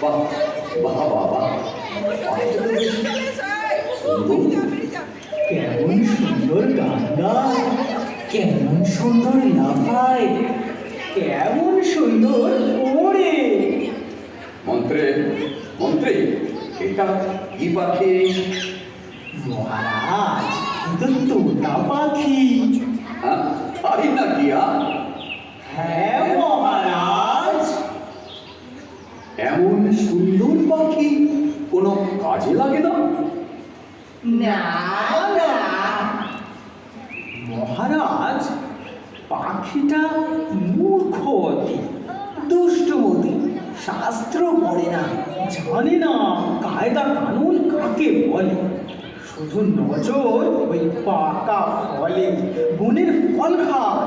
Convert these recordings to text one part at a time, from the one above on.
বাহ বাহ বাহ বাহ, কেমন সুন্দর গান গায়, কেমন সুন্দর লাফায়, কেমন সুন্দর ওড়ে। মন্ত্রে মন্ত্রী, এটা কি পাখি? মহারাজ, এটা তোতা পাখি। হ্যাঁ, তাই নাকি? হ্যাঁ মহারাজ। এমন সুন্দর পাখি কোনো কাজে লাগে না? না না মহারাজ, পাখিটা মূর্খ অতি, দুষ্টমতি, শাস্ত্র পড়ে না, জানে না কায়দা কানুন কাকে বলে। শুধু নজর ওই পাকা ফলে, বনের ফল খায়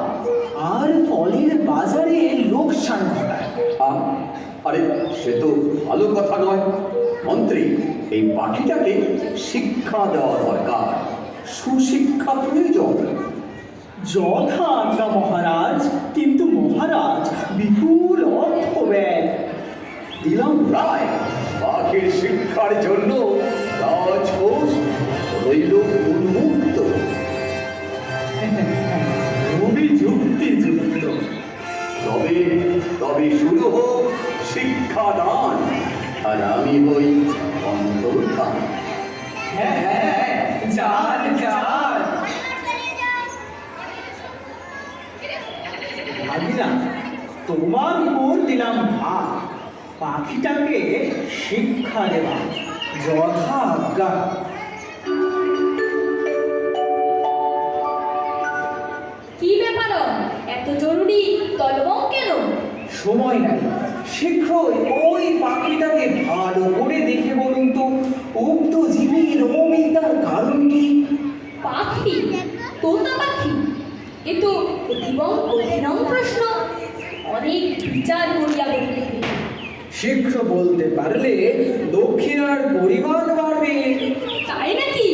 আর ফলের বাজারে লোকসান ঘটায়। আরে সে তো ভালো কথা নয় মন্ত্রী। এই পাখিটাকে শিক্ষা দেওয়া দরকার, সুশিক্ষা প্রয়োজন। যথা আজ্ঞা মহারাজ, কিন্তু মহারাজ বিপুল অর্থ ব্যয়। দিলাম রায়, পাখির শিক্ষার জন্য রাজকোষ রইল উন্মুক্ত। খুবই যুক্তিযুক্ত। তবে তবে শুরু হোক শিক্ষাদান, আর আমি হই অন্তর্ধান। হ্যাঁ হ্যাঁ, যান যান। ভাগিনা, তোমার উপর দিলাম ভাগ, পাখিটাকে শিক্ষা দেওয়া। যথা আজ্ঞা। কি ব্যাপার, এত জরুরি তলবং কেন? সময় নাই, শীঘ্রই ওই পাখিটাকে ভালো করে দেখে বলুন তো, উক্ত জীবের অমিতার কারণ কি? পাখি? তোতা পাখি? এ তো অতীবং কঠিনং প্রশ্ন, অনেক বিচার করিয়া বলিতে হইবে। শীঘ্র বলতে পারলে দক্ষিণার পরিমাণ বাড়বে। তাই নাকি?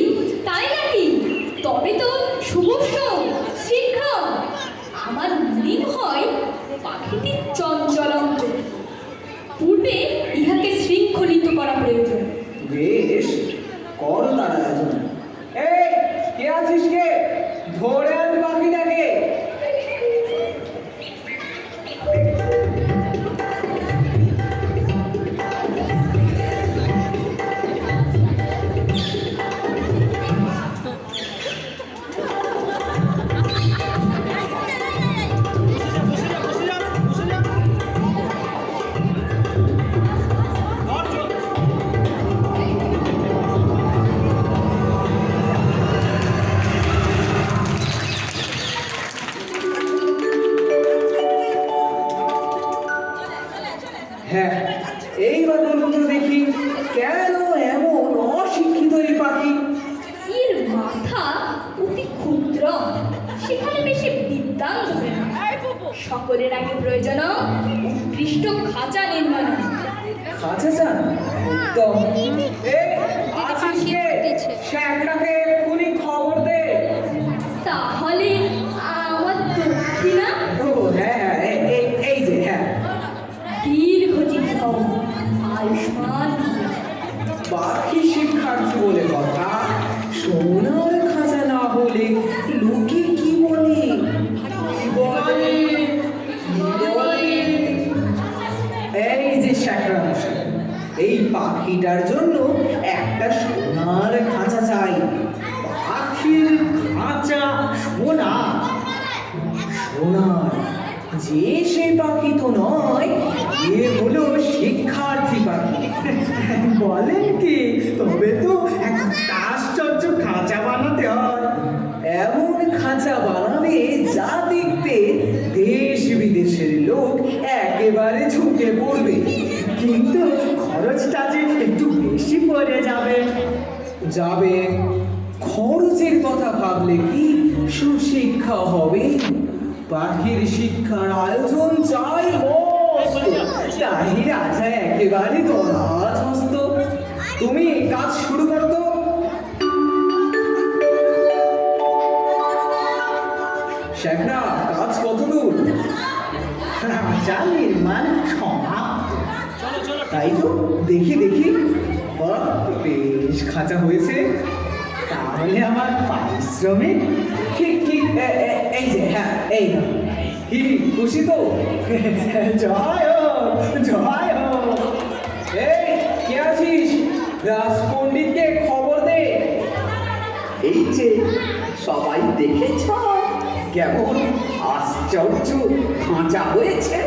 তাই নাকি? তবে তো শুভস্য, শীঘ্র। আমার মনে হয় পাখিটি চঞ্চলঙ্ক, পূর্বে ইহাকে শৃঙ্খলিত করা প্রয়োজন। বেশ, কর তার আয়োজন। এই, কে আছিস কে? ধরে আন পাখিটাকে। হ্যাঁ, এইবার বলুন তো দেখি, কেন এমন অশিক্ষিত এই পাখি? এর মাথা অতি ক্ষুদ্র, সেখানে বেশি বিদ্যাং ধরে না। সকলের আগে প্রয়োজন উৎকৃষ্ট খাঁচা নির্মাণ। খাঁচা চান? উত্তম। এই, আছিস কে? শ্যাকরাকে এক্ষুনি খবর দে। তাহলে আমার দক্ষিণা ও হ্যাঁ হ্যাঁ, এই যে হ্যাঁ। দীর্ঘজীবী হও, আয়ুষ্মান ভব। পাখি শিক্ষার্থী বলে কথা, সোনার খাঁচা না হলে লোকে কি বলে? কি বলে? কি বলে? এই যে শ্যাকরা মশাই, এই পাখিটার জন্য একটা সোনার খাঁচা চাই। পাখির খাঁচা সোনার, সোনার। যে সে পাখি তো নয়, এ হলো শিক্ষার্থী পাখি। বলেন কি? তবে তো এক আশ্চর্য খাঁচা বানাতে হয়। এমন খাঁচা বানাবে যা দেখতে দেশ বিদেশের লোক একেবারে ঝুঁকে পড়বে, কিন্তু খরচটা যে একটু বেশি পড়ে যাবে। যাবে, খরচের কথা ভাবলে কি সুশিক্ষা হবে? পাখির শিক্ষার আয়োজন চাই মস্ত, তাই রাজা একেবারে দরাজ হস্ত। তুমি কাজ শুরু করো তো। শেখরা, কাজ কত দূর? রাজা নির্মাণ সমাপ্ত। তাই তো দেখি দেখি, বাহ, বেশ খাঁচা হয়েছে। তাহলে আমার পারিশ্রমিক ঠিক ঠিক এই যে, হ্যাঁ এই না, কি খুশি তো? জয় হোক, জয় হোক। এই কে আছিস? রাজ পণ্ডিতকে খবর দে। এই যে সবাই দেখেছ কেমন আশ্চর্য খাঁচা হয়েছে।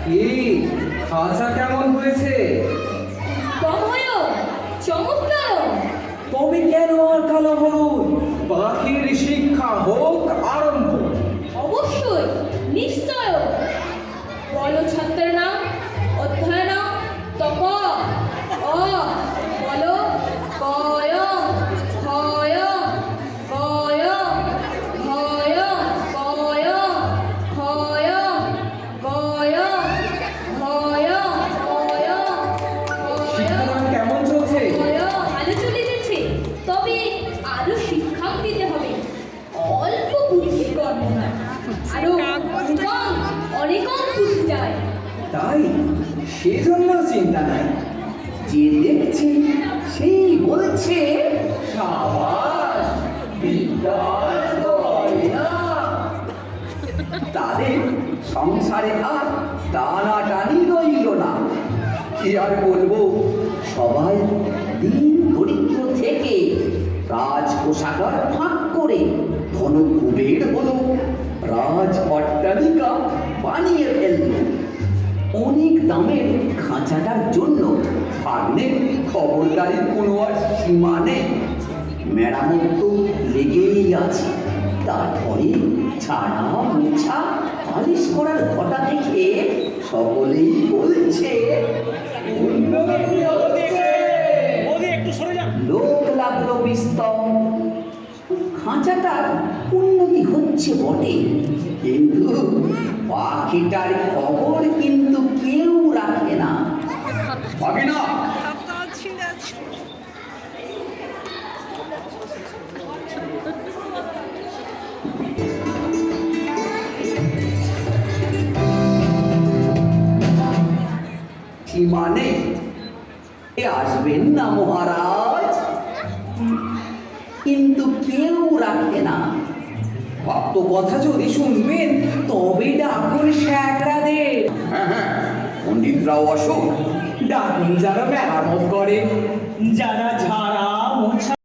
কি খাঁচা কেমন হয়েছে? কময় চমৎকার। তবে কেন আর কালো হলুদ? পাখির শিক্ষা হোক আরম্ভ। অবশ্যই, নিশ্চয়। বলো ছাত্রের নাম, অধ্যায় নাম, তপ অ বলো কয় ক্ষয় কয় ক্ষয় কয় ক্ষয় কয় ক্ষয় কয় শিক্ষাদান কেমন চলছে? ভালো চলিতেছে, তবে আরো শিক্ষা দিতে হবে। অল্প বুদ্ধির কর্ম নয়, আরো অনেক বুদ্ধি যায়। তাই সেজন্য চিন্তা নাই। যে দেখছে সেই বলছে সাবাস, বিদ্যার গয়না। তাদের সংসারে আর টানাটানি রইল না। কি আর বলবো, সবাই দিন দরিদ্র থেকে রাজ কোষাগার ফাঁক করে ধন কুবের হলো, রাজ অট্টালিকা বানিয়ে ফেলল। অনেক দামের খাঁচাটার জন্য ভাগ্নের খবরদারির কোনো আর সীমা নেই। মেরামত তো লেগেই আছে। তারপরে ছাড়া মোছা পালিশ করার ঘটা দেখে সকলেই বলছে লোক লাগলো বিস্তর। খাঁচাটার উন্নতি হচ্ছে বটে, কিন্তু পাখিটার খবর কিন্তু কেউ রাখে না। পাবে না। কি মানে? আসবেন না মহারাজ, কিন্তু কেউ রাখে না। ভক্ত কথা যদি শুনবেন তবে ডাকুন শ্যাকরাদের। হ্যাঁ হ্যাঁ, পণ্ডিতরাও অসুখ। ডাকুন যারা মেরামত করে, যারা ঝাড়া মোছা